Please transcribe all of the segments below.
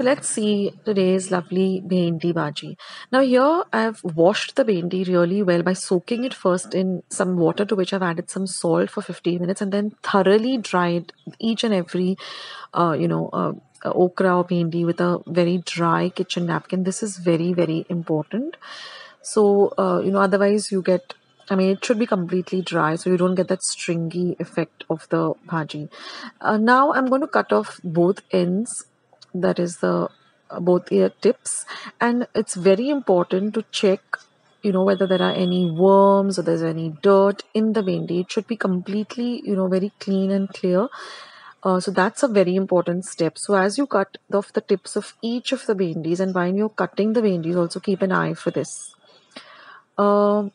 So let's see today's lovely bhendi bhaji. Now here I've washed the bhendi really well by soaking it first in some water to which I've added some salt for 15 minutes and then thoroughly dried each and every okra or bhendi with a very dry kitchen napkin. This is very, very important. So otherwise you get, I mean, it should be completely dry so you don't get that stringy effect of the bhaji. Now I'm going to cut off both ends, that is the both ear tips, and it's very important to check whether there are any worms or there's any dirt in the bhendi. It should be completely very clean and clear. So that's a very important step. So as you cut off the tips of each of the bhendis, and while you're cutting the bhendis, also keep an eye for this. After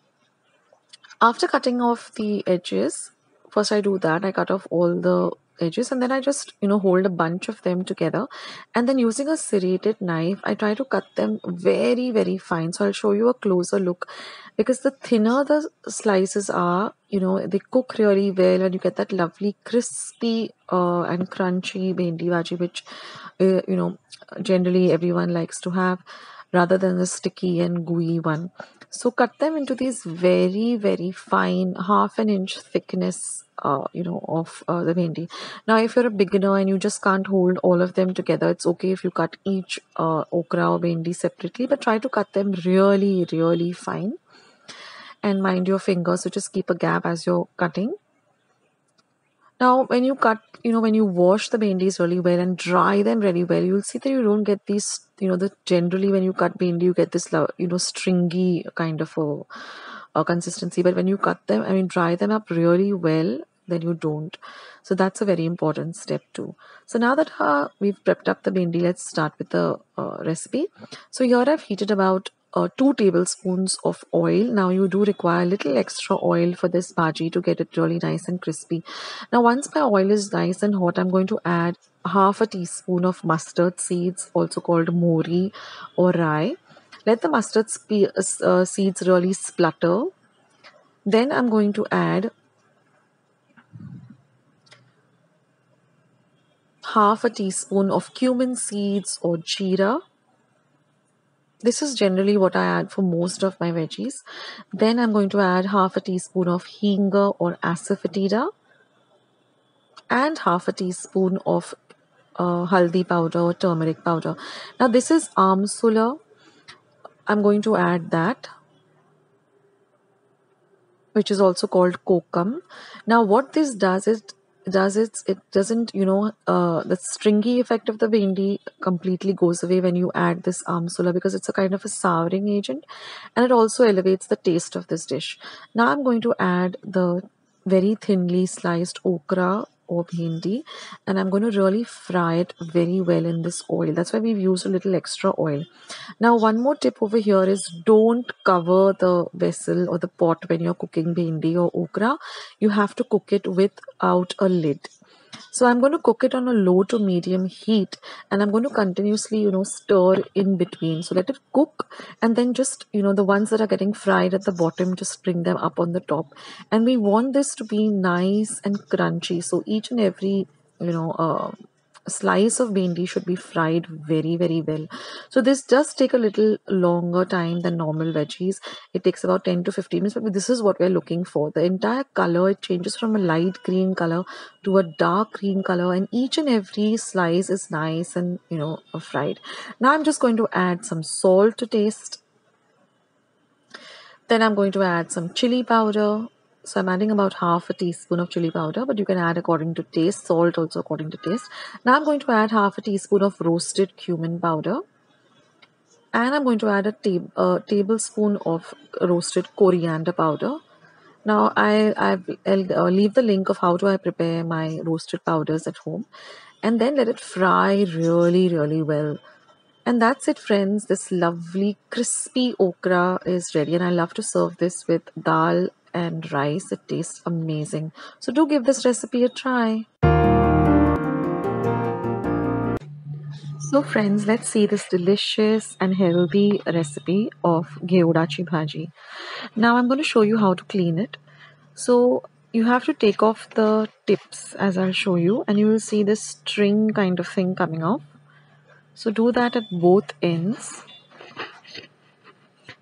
cutting off the edges, first I do that, I cut off all the edges and then I just hold a bunch of them together, and then using a serrated knife I try to cut them very, very fine. So I'll show you a closer look, because the thinner the slices are, they cook really well and you get that lovely crispy and crunchy bhendi bhaji, which generally everyone likes to have, rather than the sticky and gooey one. So cut them into these very, very fine, half an inch thickness, of the bhendi. Now, if you're a beginner and you just can't hold all of them together, it's okay if you cut each okra or bhendi separately, but try to cut them really, really fine. And mind your fingers, so just keep a gap as you're cutting. Now, when you cut, when you wash the bhendis really well and dry them really well, you'll see that you don't get these, generally when you cut bhendi, you get this, stringy kind of a consistency. But when you cut them, I mean, dry them up really well, then you don't. So that's a very important step too. So now that we've prepped up the bhendi, let's start with the recipe. So here I've heated about 2 tablespoons of oil. Now you do require a little extra oil for this bhaji to get it really nice and crispy. Now once my oil is nice and hot, I'm going to add half a teaspoon of mustard seeds, also called mori or rye. Let the mustard seeds really splutter. Then I'm going to add half a teaspoon of cumin seeds or jeera. This is generally what I add for most of my veggies. Then I'm going to add half a teaspoon of hinga or asafoetida and half a teaspoon of haldi powder or turmeric powder. Now this is amsula. I'm going to add that, which is also called kokum. Now what this does is it doesn't the stringy effect of the bhendi completely goes away when you add this amsula, because it's a kind of a souring agent, and it also elevates the taste of this dish. Now I'm going to add the very thinly sliced okra or bhendi, and I'm going to really fry it very well in this oil. That's why we've used a little extra oil. Now one more tip over here is, don't cover the vessel or the pot when you're cooking bhendi or okra. You have to cook it without a lid. So I'm going to cook it on a low to medium heat, and I'm going to continuously, stir in between. So let it cook, and then just, the ones that are getting fried at the bottom, just bring them up on the top. And we want this to be nice and crunchy. So each and every, slice of bhendi should be fried very, very well. So this does take a little longer time than normal veggies. It takes about 10 to 15 minutes, but this is what we're looking for. The entire color, it changes from a light green color to a dark green color, and each and every slice is nice and fried. Now I'm just going to add some salt to taste. Then I'm going to add some chili powder. So I'm adding about half a teaspoon of chili powder, but you can add according to taste, salt also according to taste. Now I'm going to add half a teaspoon of roasted cumin powder. And I'm going to add a tablespoon of roasted coriander powder. Now I'll leave the link of how do I prepare my roasted powders at home. And then let it fry really, really well. And that's it, friends. This lovely crispy okra is ready, and I love to serve this with dal and rice. It tastes amazing. So do give this recipe a try. So friends, let's see this delicious and healthy recipe of gheodachi bhaji. Now I'm going to show you how to clean it. So you have to take off the tips as I'll show you, and you will see this string kind of thing coming off. So do that at both ends.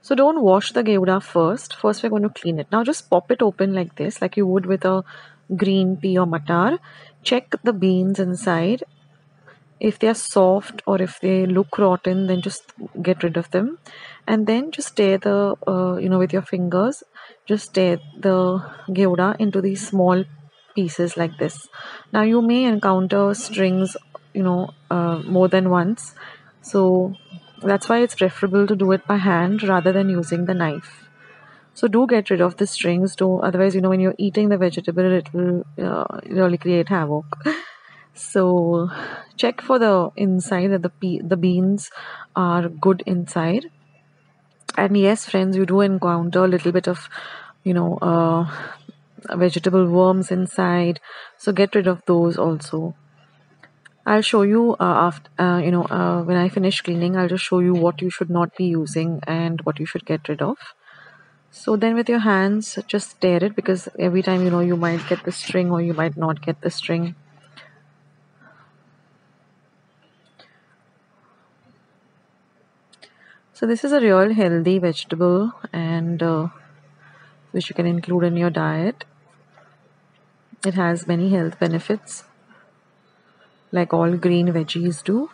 So don't wash the gouda first. First we're going to clean it. Now just pop it open like this, like you would with a green pea or matar. Check the beans inside. If they are soft or if they look rotten, then just get rid of them. And then just tear the, with your fingers, just tear the gouda into these small pieces like this. Now you may encounter strings, more than once. So that's why it's preferable to do it by hand rather than using the knife. So do get rid of the strings, do otherwise, when you're eating the vegetable, it will really create havoc. So check for the inside that the beans are good inside. And yes, friends, you do encounter a little bit of, you know, uh, vegetable worms inside. So get rid of those also. I'll show you after, when I finish cleaning, I'll just show you what you should not be using and what you should get rid of. So then with your hands, just stir it because every time, you might get the string or you might not get the string. So this is a real healthy vegetable and which you can include in your diet. It has many health benefits like all green veggies do.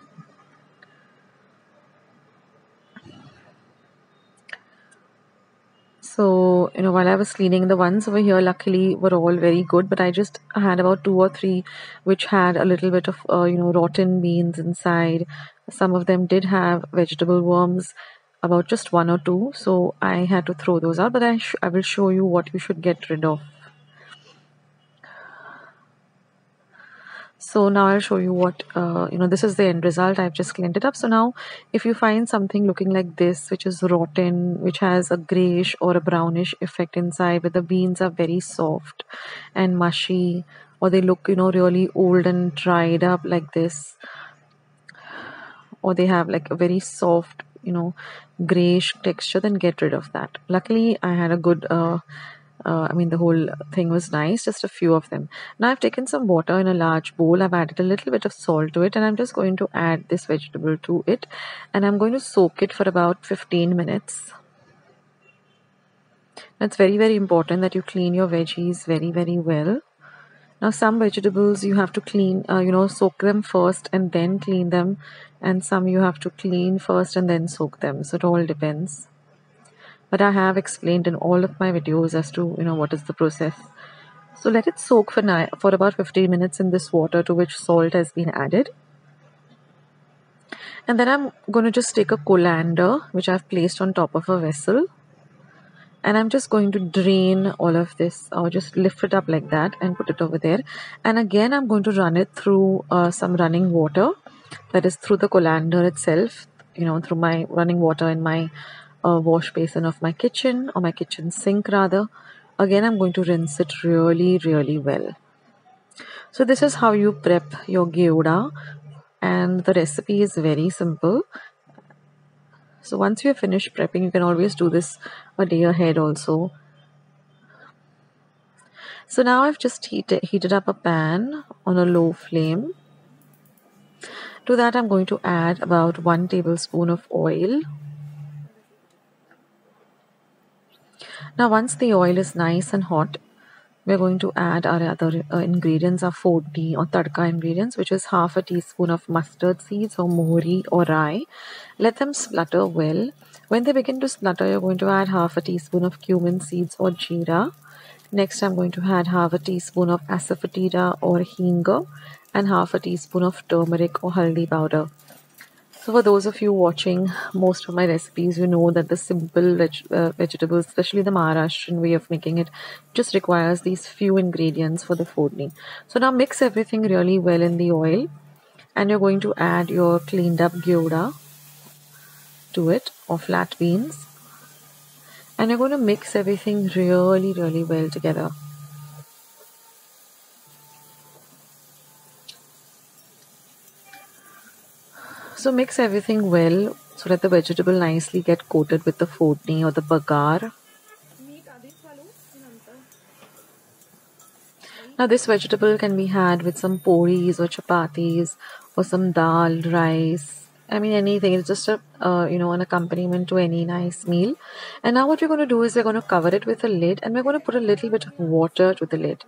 So, while I was cleaning, the ones over here luckily were all very good, but I just had about two or three which had a little bit of, rotten beans inside. Some of them did have vegetable worms, about just one or two. So I had to throw those out, but I will show you what you should get rid of. So now I'll show you what, this is the end result. I've just cleaned it up. So now if you find something looking like this, which is rotten, which has a grayish or a brownish effect inside, but the beans are very soft and mushy, or they look, really old and dried up like this, or they have like a very soft, grayish texture, then get rid of that. Luckily, I had a good, the whole thing was nice, just a few of them. Now I've taken some water in a large bowl. I've added a little bit of salt to it, and I'm just going to add this vegetable to it, and I'm going to soak it for about 15 minutes. It's very, very important that you clean your veggies very, very well. Now, some vegetables you have to clean, soak them first and then clean them, and some you have to clean first and then soak them. So it all depends. But I have explained in all of my videos as to, what is the process. So let it soak for about 15 minutes in this water to which salt has been added. And then I'm going to just take a colander, which I've placed on top of a vessel. And I'm just going to drain all of this, or just lift it up like that and put it over there. And again, I'm going to run it through some running water, that is through the colander itself, through my running water in my wash basin of my kitchen, or my kitchen sink rather. Again, I'm going to rinse it really, really well. So this is how you prep your gouda, and the recipe is very simple. So once you finish prepping, you can always do this a day ahead also. So now I've just heated up a pan on a low flame. To that I'm going to add about 1 tablespoon of oil. Now once the oil is nice and hot, we're going to add our other ingredients, our 40 or tadka ingredients, which is half a teaspoon of mustard seeds or mohri or rye. Let them splutter well. When they begin to splutter, you're going to add half a teaspoon of cumin seeds or jeera. Next, I'm going to add half a teaspoon of asafoetida or hinga and half a teaspoon of turmeric or haldi powder. So for those of you watching most of my recipes, you know that the simple vegetables, especially the Maharashtrian way of making it, just requires these few ingredients for the foodni. So now mix everything really well in the oil, and you're going to add your cleaned up gouda to it, or flat beans, and you're going to mix everything really, really well together. So mix everything well so that the vegetable nicely get coated with the foodni or the bagar. Now this vegetable can be had with some puris or chapatis or some dal, rice, I mean, anything. It's just a an accompaniment to any nice meal. And now what we're going to do is we're going to cover it with a lid, and we're going to put a little bit of water to the lid.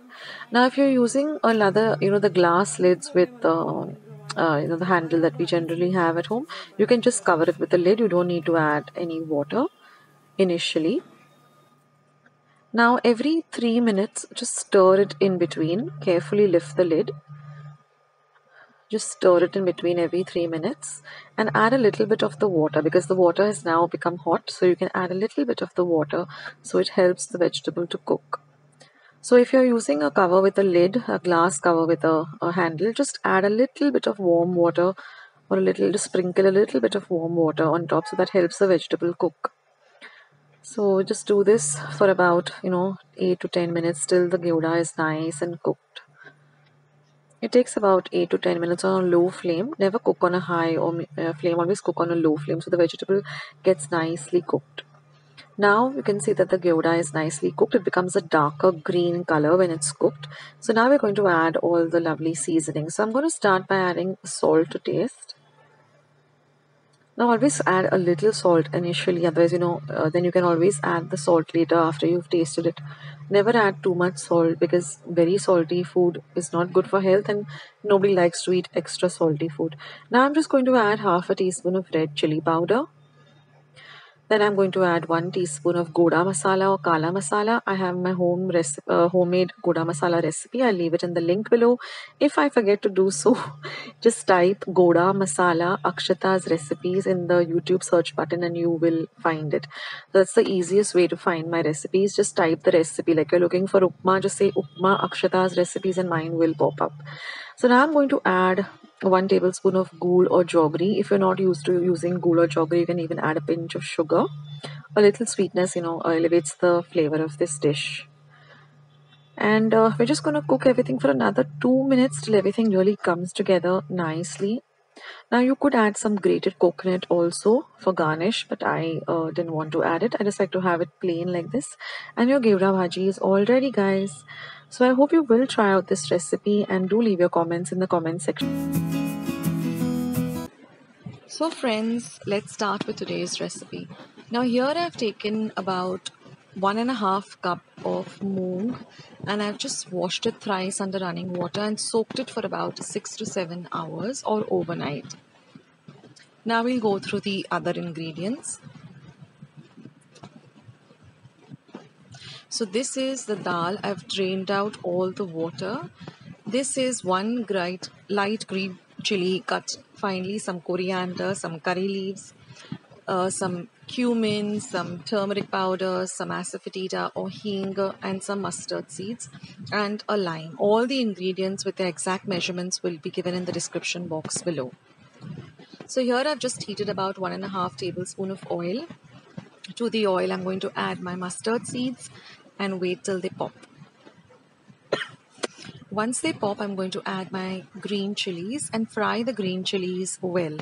Now, if you're using a leather, the glass lids with the handle that we generally have at home, you can just cover it with a lid. You don't need to add any water initially. Now, every 3 minutes, just stir it in between. Carefully lift the lid. Just stir it in between every 3 minutes and add a little bit of the water because the water has now become hot. So you can add a little bit of the water so it helps the vegetable to cook. So if you're using a cover with a lid, a glass cover with a handle, just add a little bit of warm water or just sprinkle a little bit of warm water on top so that helps the vegetable cook. So just do this for about 8 to 10 minutes till the goda is nice and cooked. It takes about 8 to 10 minutes on a low flame. Never cook on a high or flame, always cook on a low flame so the vegetable gets nicely cooked. Now you can see that the goda is nicely cooked. It becomes a darker green color when it's cooked. So now we're going to add all the lovely seasonings. So I'm going to start by adding salt to taste. Now always add a little salt initially, otherwise then you can always add the salt later after you've tasted it. Never add too much salt because very salty food is not good for health and nobody likes to eat extra salty food. Now I'm just going to add half a teaspoon of red chili powder. Then I'm going to add 1 teaspoon of goda masala or kala masala. I have my homemade goda masala recipe. I'll leave it in the link below. If I forget to do so, just type goda masala akshatas recipes in the YouTube search button and you will find it. That's the easiest way to find my recipes. Just type the recipe. Like you're looking for upma, just say upma akshatas recipes and mine will pop up. So now I'm going to add 1 tablespoon of ghee or jaggery. If you're not used to using ghee or jaggery, you can even add a pinch of sugar. A little sweetness, elevates the flavor of this dish. And we're just going to cook everything for another 2 minutes till everything really comes together nicely. Now you could add some grated coconut also for garnish, but I didn't want to add it. I just like to have it plain like this. And your goda bhaji is all ready, guys. So I hope you will try out this recipe and do leave your comments in the comment section. So friends, let's start with today's recipe. Now here I've taken about 1.5 cup of moong and I've just washed it thrice under running water and soaked it for about 6 to 7 hours or overnight. Now we'll go through the other ingredients. So this is the dal. I've drained out all the water. This is 1 light green chili cut finely, some coriander, some curry leaves, some cumin, some turmeric powder, some asafoetida or hing, and some mustard seeds, and a lime. All the ingredients with the exact measurements will be given in the description box below. So here I've just heated about 1.5 tablespoon of oil. To the oil, I'm going to add my mustard seeds and wait till they pop. Once they pop, I'm going to add my green chilies and fry the green chilies well.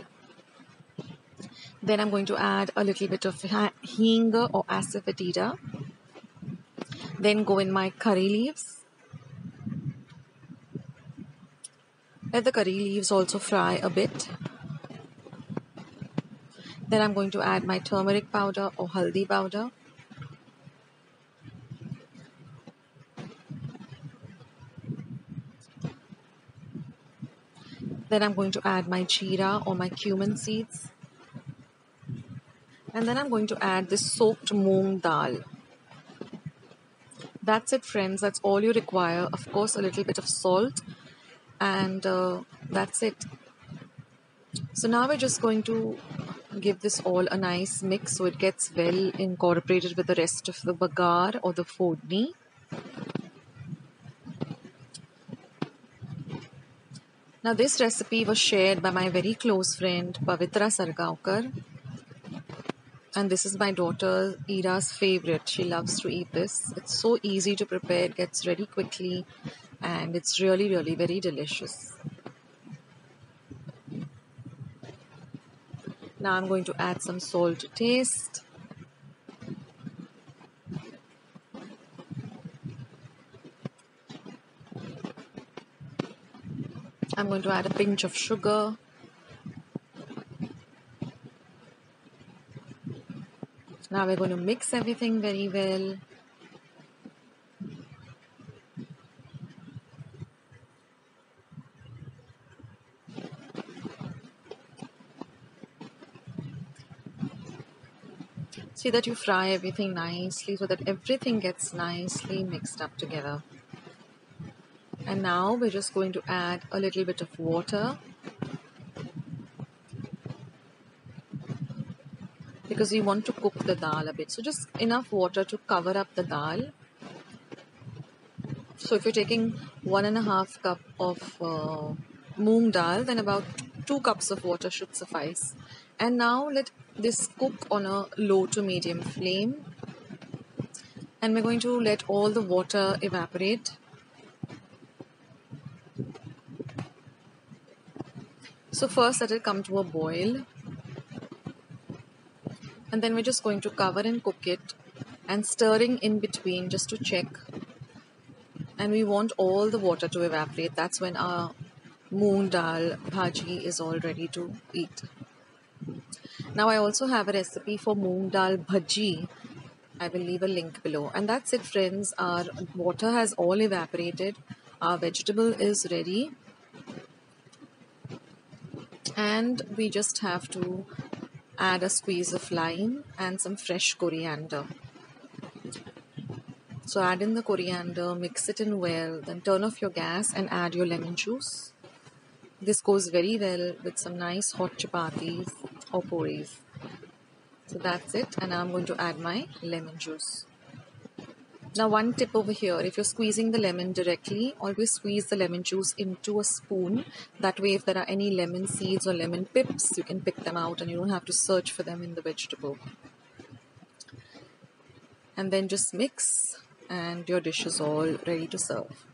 Then I'm going to add a little bit of hing or asafoetida. Then go in my curry leaves. Let the curry leaves also fry a bit. Then I'm going to add my turmeric powder or haldi powder. Then I'm going to add my jeera or my cumin seeds. And then I'm going to add this soaked moong dal. That's it, friends. That's all you require. Of course, a little bit of salt. And that's it. So now we're just going to give this all a nice mix so it gets well incorporated with the rest of the bagar or the fodni. Now this recipe was shared by my very close friend Pavitra Sargaonkar, and this is my daughter Ira's favorite. She loves to eat this. It's so easy to prepare, it gets ready quickly, and it's really very delicious. Now I'm going to add some salt to taste. I'm going to add a pinch of sugar. Now we're going to mix everything very well. See that you fry everything nicely so that everything gets nicely mixed up together. And now we're just going to add a little bit of water, because we want to cook the dal a bit. So just enough water to cover up the dal. So if you're taking 1.5 cup of moong dal, then about 2 cups of water should suffice. And now let this cook on a low to medium flame. And we're going to let all the water evaporate. So first let it come to a boil. And then we're just going to cover and cook it and stirring in between just to check. And we want all the water to evaporate. That's when our moong dal bhaji is all ready to eat. Now I also have a recipe for moong dal bhaji. I will leave a link below. And that's it, friends. Our water has all evaporated. Our vegetable is ready. And we just have to add a squeeze of lime and some fresh coriander. So add in the coriander, mix it in well, then turn off your gas and add your lemon juice. This goes very well with some nice hot chapatis or puris. So that's it, and I'm going to add my lemon juice. Now one tip over here, if you're squeezing the lemon directly, always squeeze the lemon juice into a spoon. That way if there are any lemon seeds or lemon pips, you can pick them out and you don't have to search for them in the vegetable. And then just mix and your dish is all ready to serve.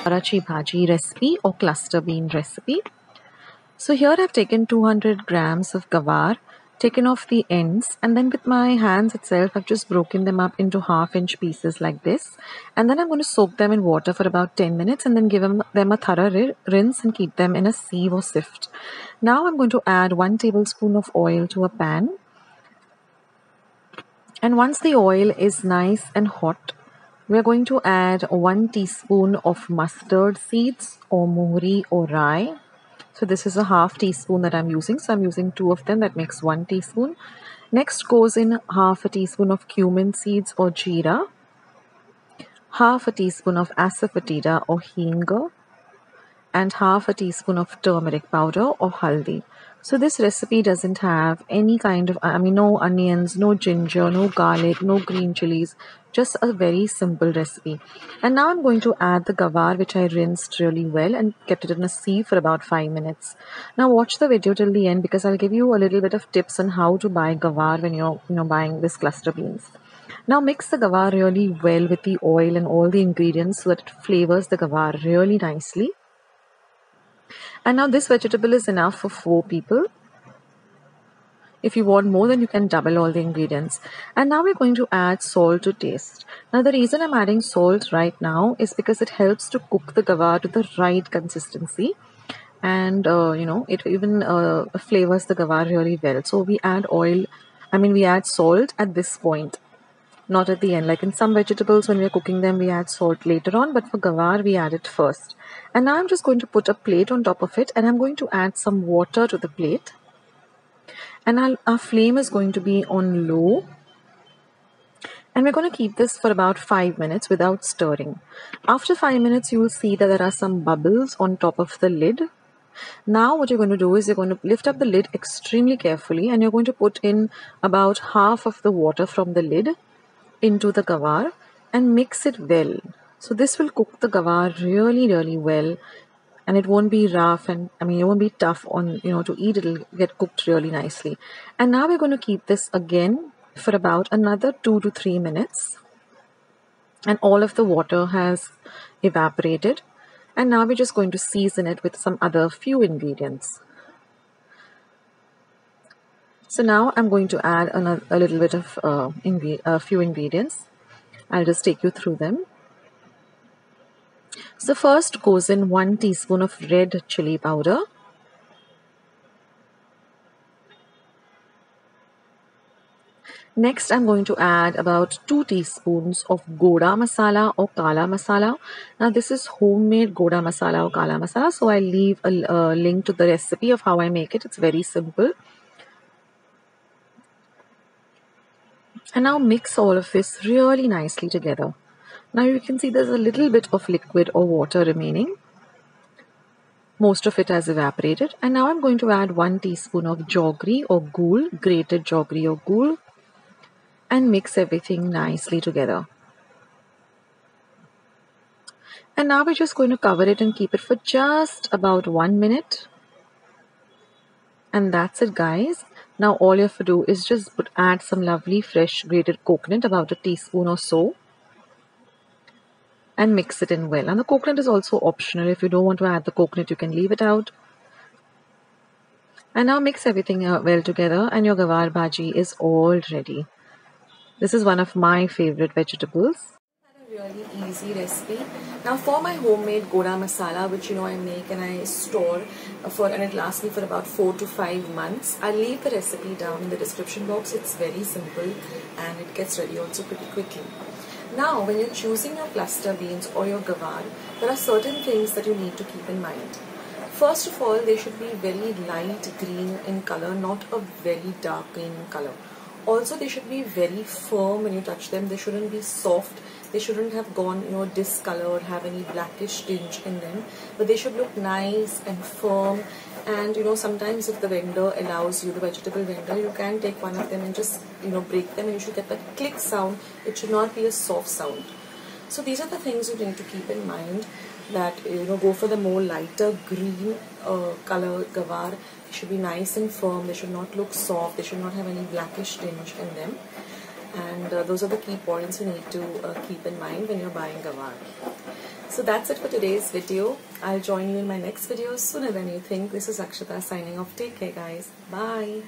Karachi Bhaji recipe or cluster bean recipe. So here I've taken 200 grams of gavar, taken off the ends, and then with my hands itself I've just broken them up into half-inch pieces like this, and then I'm going to soak them in water for about 10 minutes and then give them a thorough rinse and keep them in a sieve or sift. Now I'm going to add 1 tablespoon of oil to a pan, and once the oil is nice and hot, we are going to add 1 teaspoon of mustard seeds or mohri or rye. So this is a half teaspoon that I'm using. So I'm using 2 of them. That makes 1 teaspoon. Next goes in half a teaspoon of cumin seeds or jeera, half a teaspoon of asafoetida or hing, and half a teaspoon of turmeric powder or haldi. So this recipe doesn't have any kind of, no onions, no ginger, no garlic, no green chilies, just a very simple recipe. And now I'm going to add the gavar, which I rinsed really well and kept it in a sieve for about 5 minutes. Now watch the video till the end because I'll give you a little bit of tips on how to buy gavar when you're buying this cluster beans. Now mix the gavar really well with the oil and all the ingredients so that it flavors the gavar really nicely. And now this vegetable is enough for 4 people. If you want more, then you can double all the ingredients. And now we're going to add salt to taste. Now the reason I'm adding salt right now is because it helps to cook the gavar to the right consistency. And it even flavors the gavar really well. So we add we add salt at this point, not at the end. Like in some vegetables, when we're cooking them, we add salt later on, but for gavar, we add it first. And now I'm just going to put a plate on top of it, and I'm going to add some water to the plate. And our flame is going to be on low. And we're going to keep this for about 5 minutes without stirring. After 5 minutes, you will see that there are some bubbles on top of the lid. Now what you're going to do is you're going to lift up the lid extremely carefully, and you're going to put in about half of the water from the lid into the gavar and mix it well. So this will cook the gavar really, really well, and it won't be rough, and it won't be tough on to eat. It'll get cooked really nicely. And now we're going to keep this again for about another 2 to 3 minutes, and all of the water has evaporated. And now we're just going to season it with some other few ingredients. So now I'm going to add a little bit of a few ingredients. I'll just take you through them. So first goes in 1 teaspoon of red chili powder. Next, I'm going to add about 2 teaspoons of goda masala or kala masala. Now, this is homemade goda masala or kala masala. So I'll leave a link to the recipe of how I make it. It's very simple. And now mix all of this really nicely together. Now you can see there's a little bit of liquid or water remaining. Most of it has evaporated. And now I'm going to add 1 teaspoon of jaggery or ghul, grated jaggery or ghul, and mix everything nicely together. And now we're just going to cover it and keep it for just about 1 minute. And that's it, guys. Now all you have to do is just add some lovely fresh grated coconut, about a teaspoon or so, and mix it in well. And the coconut is also optional. If you don't want to add the coconut, you can leave it out. And now mix everything well together, and your gavar bhaji is all ready. This is one of my favorite vegetables. A really easy recipe. Now for my homemade goda masala, which I make and I store and it lasts me for about 4 to 5 months. I'll leave the recipe down in the description box. It's very simple and it gets ready also pretty quickly. Now when you're choosing your cluster beans or your gavar, there are certain things that you need to keep in mind. First of all, they should be very light green in color, not a very dark green in color. Also, they should be very firm when you touch them. They shouldn't be soft. They shouldn't have gone, discolored, have any blackish tinge in them. But they should look nice and firm. And, sometimes if the vendor allows you, the vegetable vendor, you can take one of them and just, break them. And you should get that click sound. It should not be a soft sound. So these are the things you need to keep in mind. That, go for the more lighter green color gavar. They should be nice and firm. They should not look soft. They should not have any blackish tinge in them. And those are the key points you need to keep in mind when you're buying gavar. So that's it for today's video. I'll join you in my next video sooner than you think. This is Akshata signing off. Take care, guys. Bye.